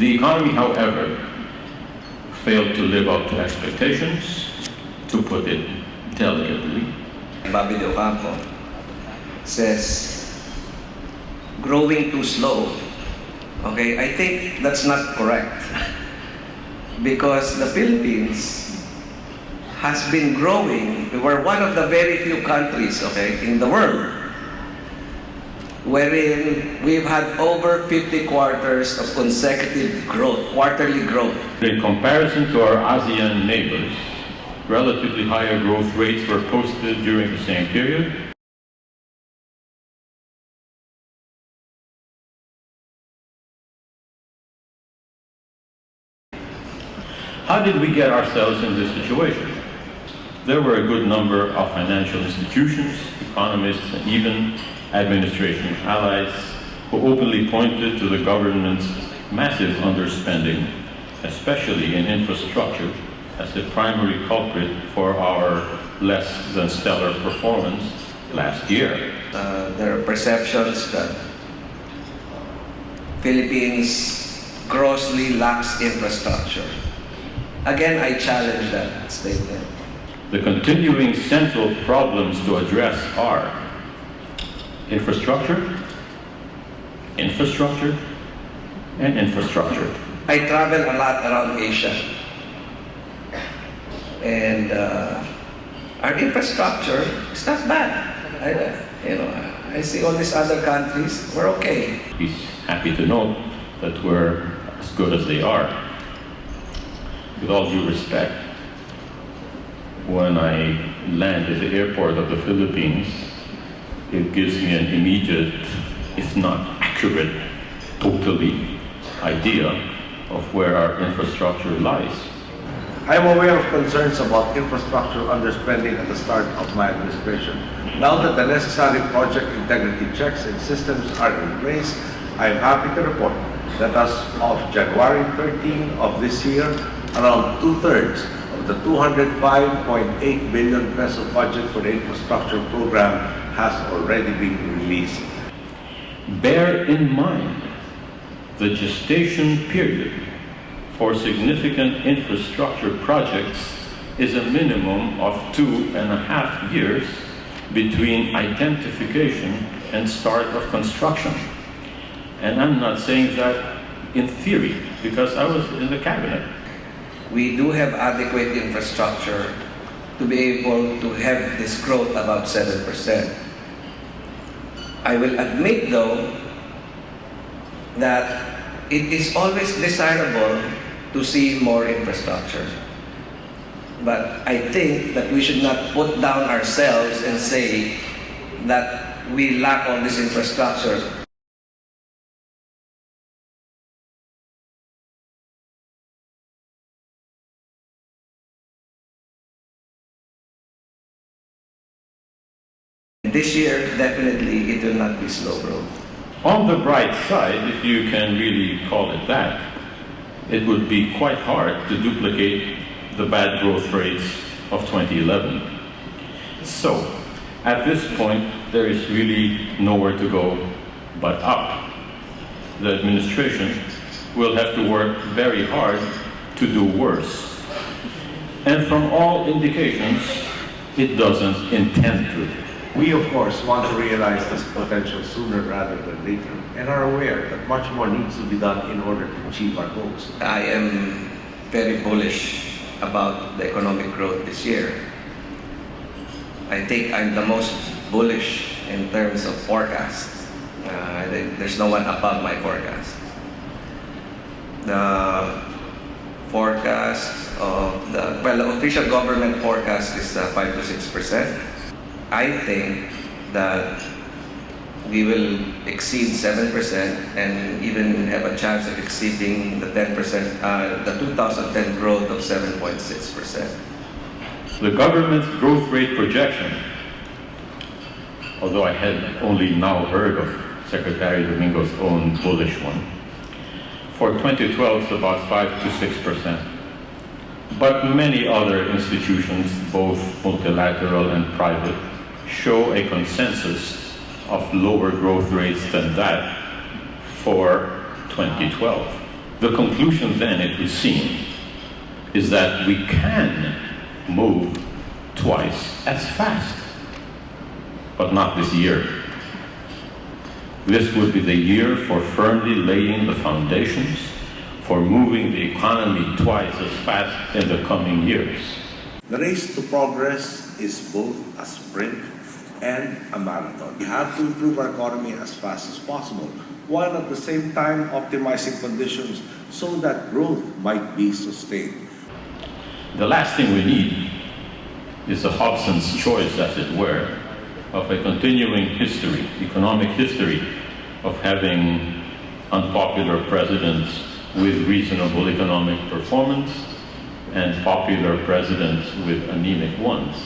The economy, however, failed to live up to expectations, to put it delicately. Bobby De Ocampo says, growing too slow. Okay, I think that's not correct. Because the Philippines has been growing. We're one of the very few countries, okay, in the world wherein we've had over 50 quarters of consecutive growth, quarterly growth. In comparison to our ASEAN neighbors, relatively higher growth rates were posted during the same period. How did we get ourselves in this situation? There were a good number of financial institutions, economists, and even administration allies who openly pointed to the government's massive underspending, especially in infrastructure, as the primary culprit for our less than stellar performance last year. There are perceptions that Philippines grossly lacks infrastructure. Again, I challenge that statement. The continuing central problems to address are infrastructure, infrastructure, and infrastructure. I travel a lot around Asia. And our infrastructure is not bad. I see all these other countries, we're okay. He's happy to know that we're as good as they are. With all due respect, when I land at the airport of the Philippines, it gives me an immediate, if not accurate, totally idea of where our infrastructure lies. I am aware of concerns about infrastructure underspending at the start of my administration. Now that the necessary project integrity checks and systems are in place, I am happy to report that as of January 13 of this year, around two-thirds of the 205.8 billion peso budget for the infrastructure program has already been released. Bear in mind the gestation period for significant infrastructure projects is a minimum of 2.5 years between identification and start of construction. And I'm not saying that in theory, because I was in the cabinet. We do have adequate infrastructure to be able to have this growth about 7%. I will admit, though, that it is always desirable to see more infrastructure. But I think that we should not put down ourselves and say that we lack all this infrastructure. This year, definitely, it will not be slow growth. On the bright side, if you can really call it that, it would be quite hard to duplicate the bad growth rates of 2011. So, at this point, there is really nowhere to go but up. The administration will have to work very hard to do worse. And from all indications, it doesn't intend to. We, of course, want to realize this potential sooner rather than later and are aware that much more needs to be done in order to achieve our goals. I am very bullish about the economic growth this year. I think I'm the most bullish in terms of forecast. I think there's no one above my forecast. The forecast of the official government forecast is 5 to 6%. I think that we will exceed 7% and even have a chance of exceeding the 10%, the 2010 growth of 7.6%. The government's growth rate projection, although I had only now heard of Secretary Domingo's own bullish one, for 2012 is about 5 to 6%. But many other institutions, both multilateral and private, show a consensus of lower growth rates than that for 2012. The conclusion then, it would seem, is that we can move twice as fast, but not this year. This would be the year for firmly laying the foundations for moving the economy twice as fast in the coming years. The race to progress is both a sprint and a marathon. We have to improve our economy as fast as possible, while at the same time optimizing conditions so that growth might be sustained. The last thing we need is a Hobson's choice, as it were, of a continuing history, economic history, of having unpopular presidents with reasonable economic performance and popular presidents with anemic ones.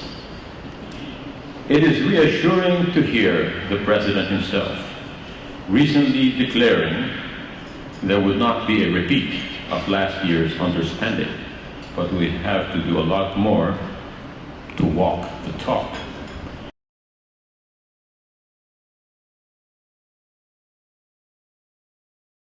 It is reassuring to hear the president himself recently declaring there would not be a repeat of last year's underspending, but we have to do a lot more to walk the talk.